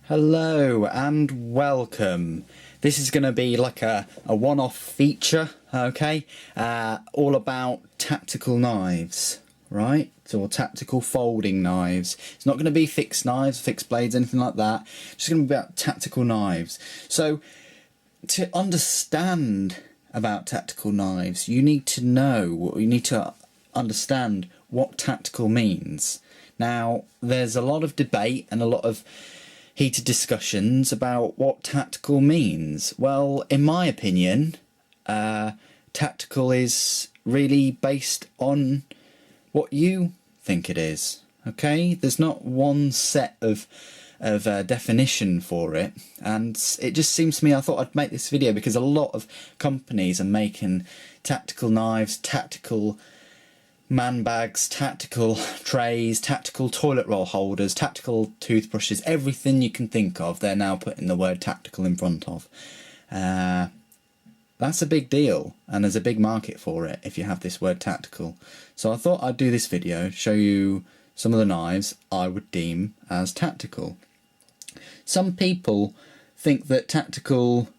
Hello and welcome. This is going to be like a one-off feature, okay? All about tactical knives, right? Or tactical folding knives. It's not going to be fixed knives, fixed blades, anything like that. It's just going to be about tactical knives. So, to understand about tactical knives, you need to know, you need to understand what tactical means. Now, there's a lot of debate and a lot of heated discussions about what tactical means. Well, in my opinion, tactical is really based on what you think it is. Okay, there's not one set of definition for it, and it just seems to me I thought I'd make this video because a lot of companies are making tactical knives, tactical man bags, tactical trays, tactical toilet roll holders, tactical toothbrushes, everything you can think of, they're now putting the word tactical in front of. That's a big deal, and there's a big market for it if you have this word tactical. So I thought I'd do this video, show you some of the knives I would deem as tactical. Some people think that tactical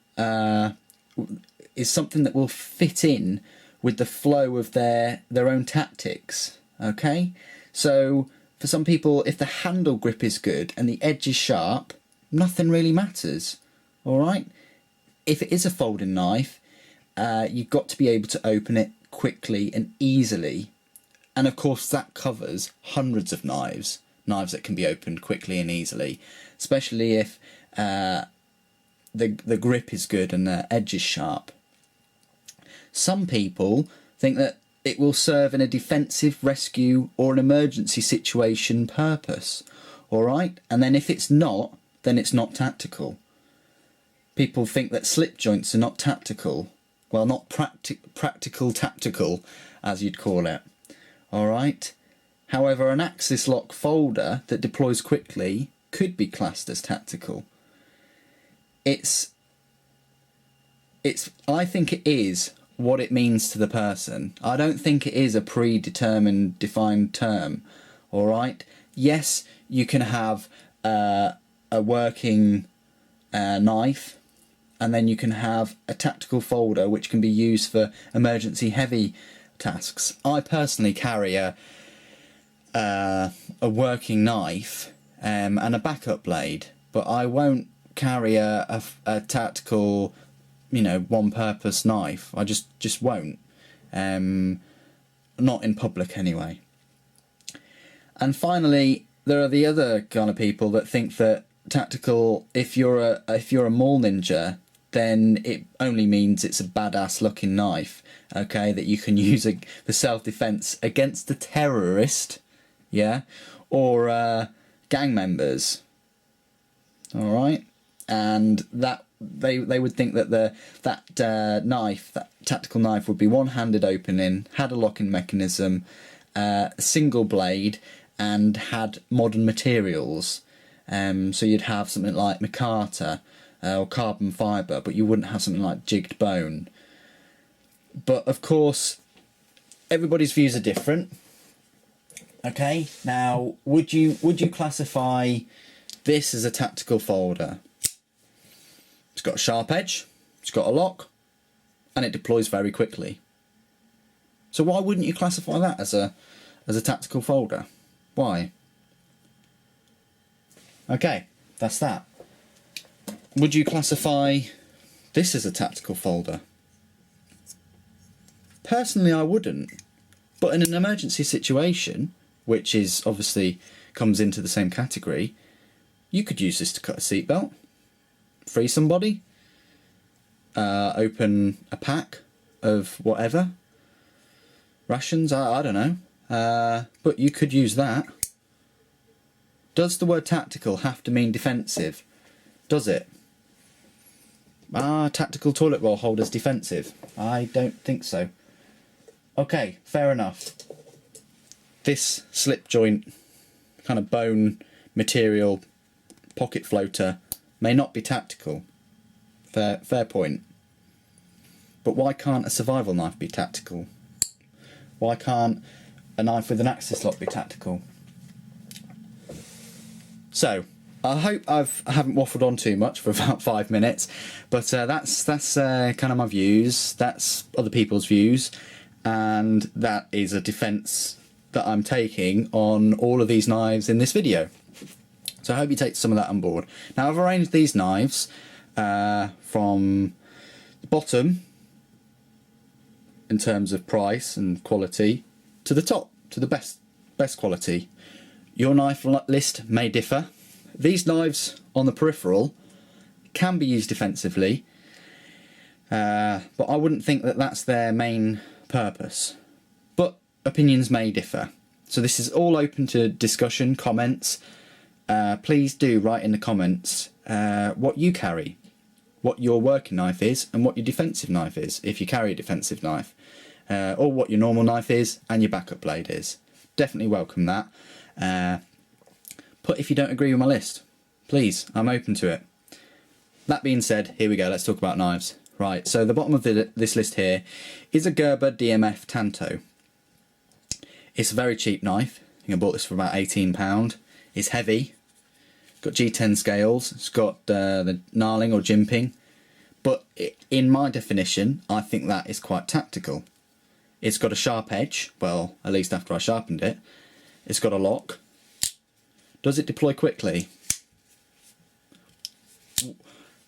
is something that will fit in with the flow of their own tactics, okay? So for some people, if the handle grip is good and the edge is sharp, nothing really matters, all right? If it is a folding knife, you've got to be able to open it quickly and easily, and of course that covers hundreds of knives that can be opened quickly and easily, especially if the grip is good and the edge is sharp. Some people think that it will serve in a defensive, rescue or an emergency situation purpose, alright? And then if it's not, then it's not tactical. People think that slip joints are not tactical. Well, not practical tactical, as you'd call it, alright? However, an axis lock folder that deploys quickly could be classed as tactical. I think it is what it means to the person. I don't think it is a predetermined, defined term, alright? Yes, you can have a working knife, and then you can have a tactical folder which can be used for emergency heavy tasks. I personally carry a working knife and a backup blade, but I won't carry a tactical, you know, one-purpose knife. I just won't. Not in public anyway. And finally, there are the other kind of people that think that tactical, if you're a mall ninja, then it only means it's a badass looking knife, okay, that you can use for self-defense against a terrorist, yeah, or gang members, all right, and that they would think that that tactical knife would be one-handed opening, had a locking mechanism, a single blade, and had modern materials. So you'd have something like micarta or carbon fibre, but you wouldn't have something like jigged bone. But of course, everybody's views are different. Okay, now would you classify this as a tactical folder? It's got a sharp edge, it's got a lock, and it deploys very quickly. So why wouldn't you classify that as a tactical folder? Why? Okay, that's that. Would you classify this as a tactical folder? Personally, I wouldn't. But in an emergency situation, which is obviously comes into the same category, you could use this to cut a seatbelt, free somebody, open a pack of whatever, rations, I don't know, but you could use that. Does the word tactical have to mean defensive? Does it? Tactical toilet roll holders defensive? I don't think so. Okay, fair enough. This slip joint, kind of bone material pocket floater may not be tactical. Fair point. But why can't a survival knife be tactical? Why can't a knife with an axis lock be tactical? So, I hope I haven't waffled on too much for about 5 minutes, but that's kind of my views. That's other people's views, and that is a defence that I'm taking on all of these knives in this video. So I hope you take some of that on board. Now I've arranged these knives from the bottom in terms of price and quality to the top, to the best quality. Your knife list may differ. These knives on the peripheral can be used defensively, but I wouldn't think that that's their main purpose. But opinions may differ. So this is all open to discussion, comments. Please do write in the comments what you carry, what your working knife is, and what your defensive knife is, if you carry a defensive knife, or what your normal knife is and your backup blade is. Definitely welcome that. But if you don't agree with my list, please, I'm open to it. That being said, here we go, let's talk about knives. Right, so the bottom of this list here is a Gerber DMF Tanto. It's a very cheap knife. I think I bought this for about £18. It's heavy, got G10 scales, it's got the knarling or jimping, but in my definition, I think that is quite tactical. It's got a sharp edge, well, at least after I sharpened it. It's got a lock. Does it deploy quickly?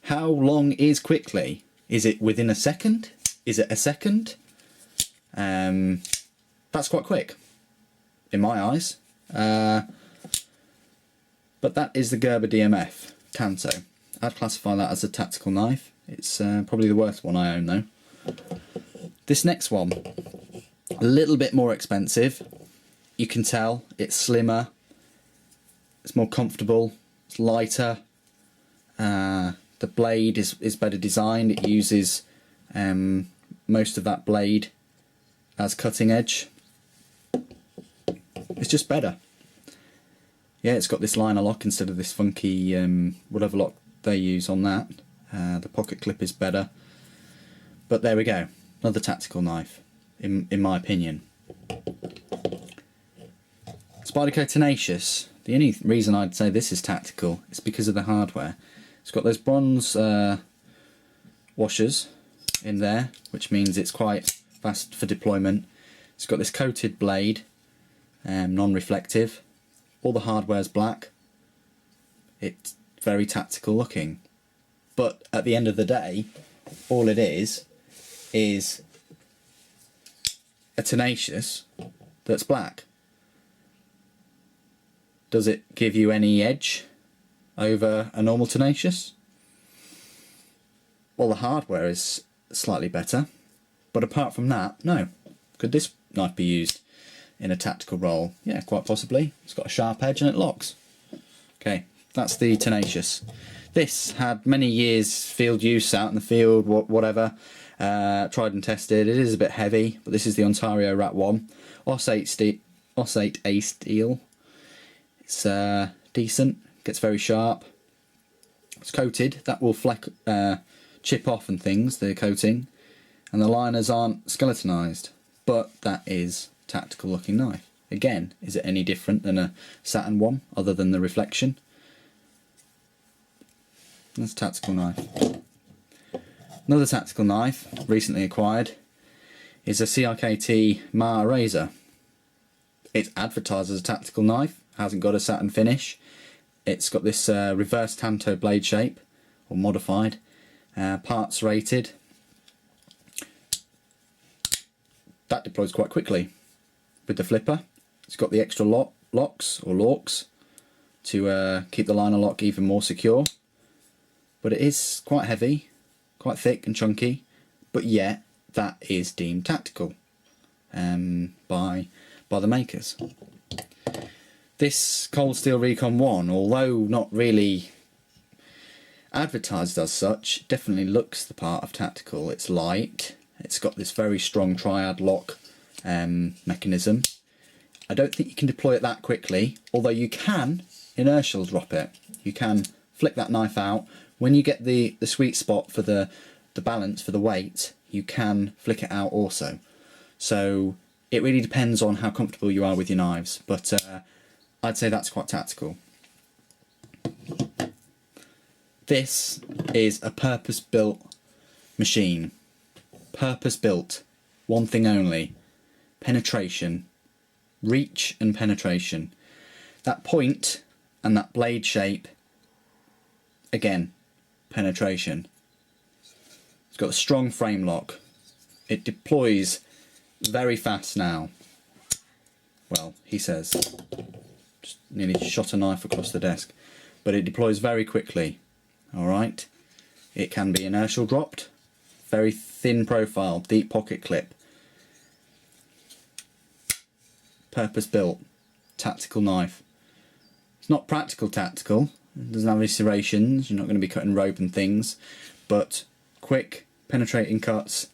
How long is quickly? Is it within a second? Is it a second? That's quite quick, in my eyes. But that is the Gerber DMF Tanto. I'd classify that as a tactical knife. It's probably the worst one I own though. This next one, a little bit more expensive. You can tell it's slimmer, it's more comfortable, it's lighter. The blade is better designed. It uses most of that blade as cutting edge. It's just better. Yeah, it's got this liner lock instead of this funky whatever lock they use on that. The pocket clip is better. But there we go, another tactical knife, in my opinion. Spyderco Tenacious, the only reason I'd say this is tactical is because of the hardware. It's got those bronze washers in there, which means it's quite fast for deployment. It's got this coated blade, non-reflective. All the hardware's black. It's very tactical looking. But at the end of the day, all it is a Tenacious that's black. Does it give you any edge over a normal Tenacious? Well, the hardware is slightly better, but apart from that, no. Could this knife be used in a tactical role? Yeah, quite possibly. It's got a sharp edge and it locks. Okay, that's the Tenacious. This had many years field use out in the field, whatever. Tried and tested. It is a bit heavy, but this is the Ontario Rat 1. Osate A steel. It's decent, gets very sharp. It's coated, that will chip off and things, the coating, and the liners aren't skeletonized, but that is a tactical looking knife. Again, is it any different than a Saturn 1 other than the reflection? That's a tactical knife. Another tactical knife, recently acquired, is a CRKT Mah Eraser. It's advertised as a tactical knife, hasn't got a satin finish. It's got this reverse Tanto blade shape, or modified, parts rated. That deploys quite quickly with the flipper. It's got the extra locks or locks to keep the liner lock even more secure. But it is quite heavy, quite thick and chunky, but yet that is deemed tactical by the makers. This Cold Steel Recon 1, although not really advertised as such, definitely looks the part of tactical. It's light, it's got this very strong triad lock mechanism. I don't think you can deploy it that quickly, although you can inertial drop it. You can flick that knife out. When you get the sweet spot for the balance, for the weight, you can flick it out also. So it really depends on how comfortable you are with your knives, but I'd say that's quite tactical. This is a purpose-built machine. Purpose-built. One thing only. Penetration. Reach and penetration. That point and that blade shape, again, penetration. It's got a strong frame lock. It deploys very fast now. Well, he says. Just nearly shot a knife across the desk. But it deploys very quickly. Alright. It can be inertial dropped. Very thin profile, deep pocket clip. Purpose built. Tactical knife. It's not practical tactical. It doesn't have any serrations. You're not going to be cutting rope and things. But quick, penetrating cuts.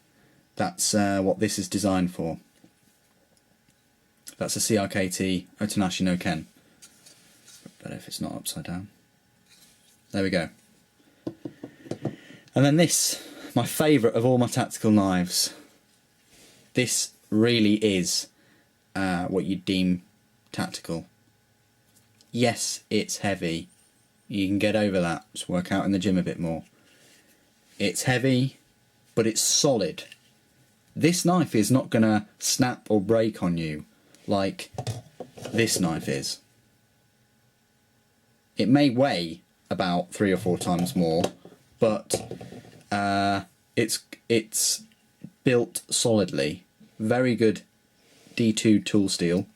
That's what this is designed for. That's a CRKT Otanashi Noh Ken. Better if it's not upside down. There we go. And then this, my favourite of all my tactical knives. This really is what you deem tactical. Yes, it's heavy. You can get over that. Just work out in the gym a bit more. It's heavy, but it's solid. This knife is not going to snap or break on you like this knife is. It may weigh about 3 or 4 times more, but it's built solidly. Very good D2 tool steel.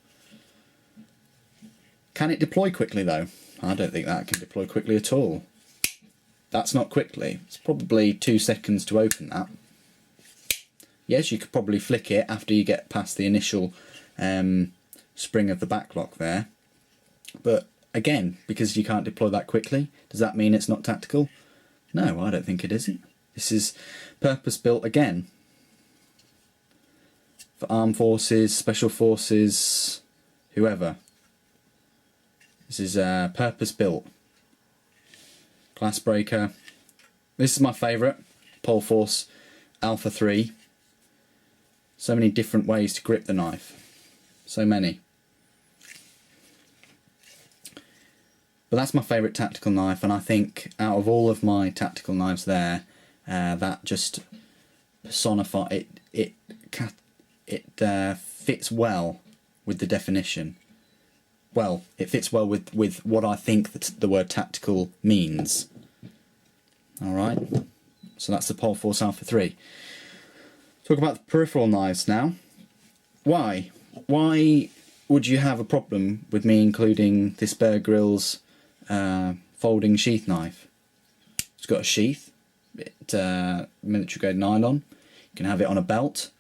Can it deploy quickly though? I don't think that can deploy quickly at all. That's not quickly. It's probably 2 seconds to open that. Yes, you could probably flick it after you get past the initial spring of the backlock there. But again, because you can't deploy that quickly, does that mean it's not tactical? No, I don't think it isn't. This is purpose-built again. For armed forces, special forces, whoever. This is purpose-built. Glass breaker. This is my favourite. Pohl Force Alpha 3. So many different ways to grip the knife. So many. But that's my favourite tactical knife, and I think out of all of my tactical knives there, that just personifies it. It fits well with the definition. Well, it fits well with what I think that the word tactical means. Alright, so that's the Pohl Force Alpha 3. Talk about the peripheral knives now. Why? Why would you have a problem with me including this Bear Grylls folding sheath knife? It's got a sheath, military grade nylon. You can have it on a belt.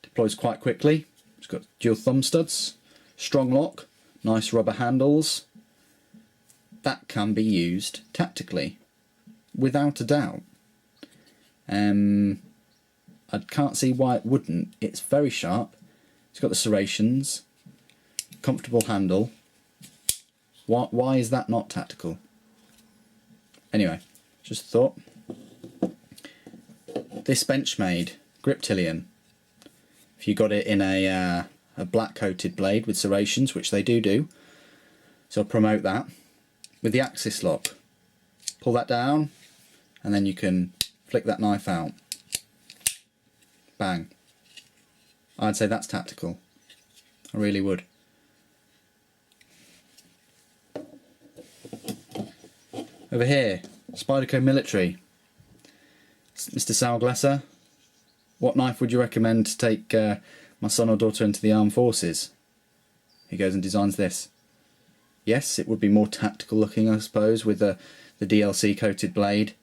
Deploys quite quickly. It's got dual thumb studs, strong lock, nice rubber handles. That can be used tactically, without a doubt. I can't see why it wouldn't. It's very sharp. It's got the serrations, comfortable handle. Why is that not tactical? Anyway, just a thought. This Benchmade Griptillian, if you got it in a black coated blade with serrations, which they do, so I'll promote that, with the axis lock. Pull that down, and then you can flick that knife out. Bang. I'd say that's tactical. I really would. Over here, Spyderco Military. Mr. Salglesser, what knife would you recommend to take my son or daughter into the armed forces? He goes and designs this. Yes, it would be more tactical looking, I suppose, with the DLC coated blade,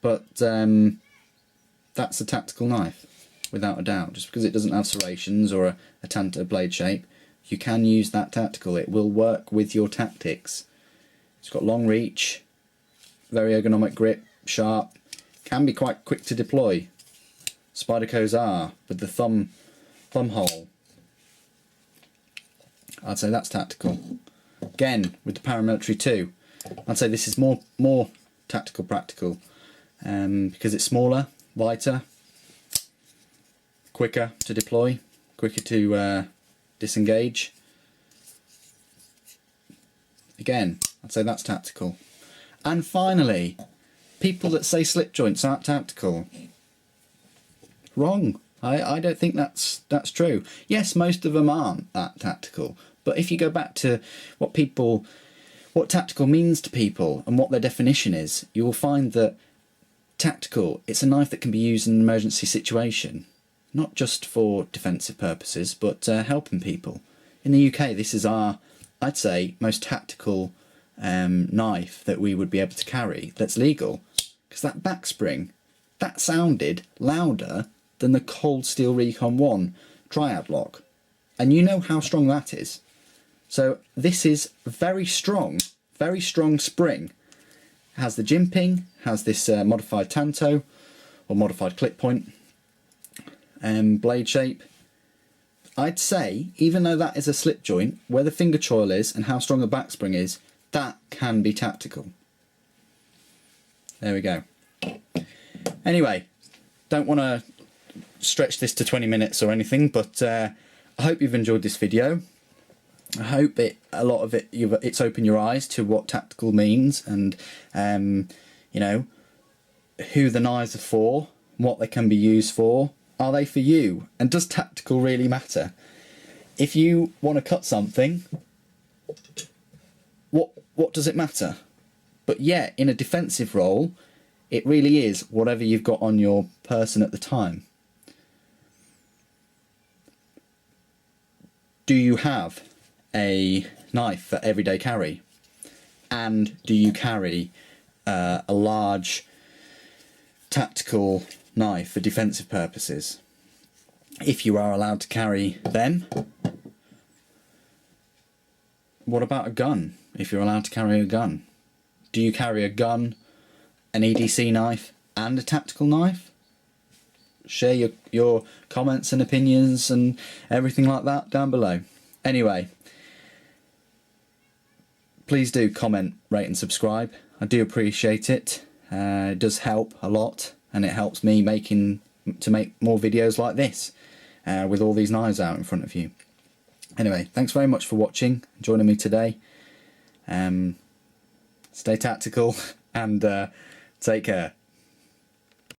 but that's a tactical knife, without a doubt. Just because it doesn't have serrations or a Tanto blade shape, you can use that tactical. It will work with your tactics. It's got long reach, very ergonomic grip, sharp, can be quite quick to deploy. Spyderco's are, with the thumb hole. I'd say that's tactical. Again, with the Paramilitary 2, I'd say this is more tactical practical, because it's smaller, lighter, quicker to deploy, quicker to disengage. Again, I'd say that's tactical. And finally, people that say slip joints aren't tactical. Wrong. I don't think that's true. Yes, most of them aren't that tactical. But if you go back to what tactical means to people and what their definition is, you will find that tactical, it's a knife that can be used in an emergency situation. Not just for defensive purposes, but helping people. In the UK, this is our, I'd say, most tactical knife that we would be able to carry that's legal. Because that back spring, that sounded louder than the cold Steel Recon 1 triad lock. And you know how strong that is. So this is very strong spring. Has the jimping, has this modified Tanto, or modified clip point, blade shape. I'd say, even though that is a slip joint, where the finger choil is and how strong the back spring is, that can be tactical. There we go. Anyway, don't want to stretch this to 20 minutes or anything, but I hope you've enjoyed this video. I hope it's opened your eyes to what tactical means, and you know, who the knives are for, what they can be used for. Are they for you? And does tactical really matter? If you want to cut something, what does it matter? But yeah, in a defensive role, it really is whatever you've got on your person at the time. Do you have a knife for everyday carry? And do you carry a large tactical knife for defensive purposes? If you are allowed to carry them, what about a gun? If you're allowed to carry a gun, do you carry a gun, an EDC knife and a tactical knife? Share your comments and opinions and everything like that down below. Anyway, please do comment, rate and subscribe. I do appreciate it. It does help a lot, and it helps me to make more videos like this with all these knives out in front of you. Anyway, thanks very much for watching, joining me today. Stay tactical and take care.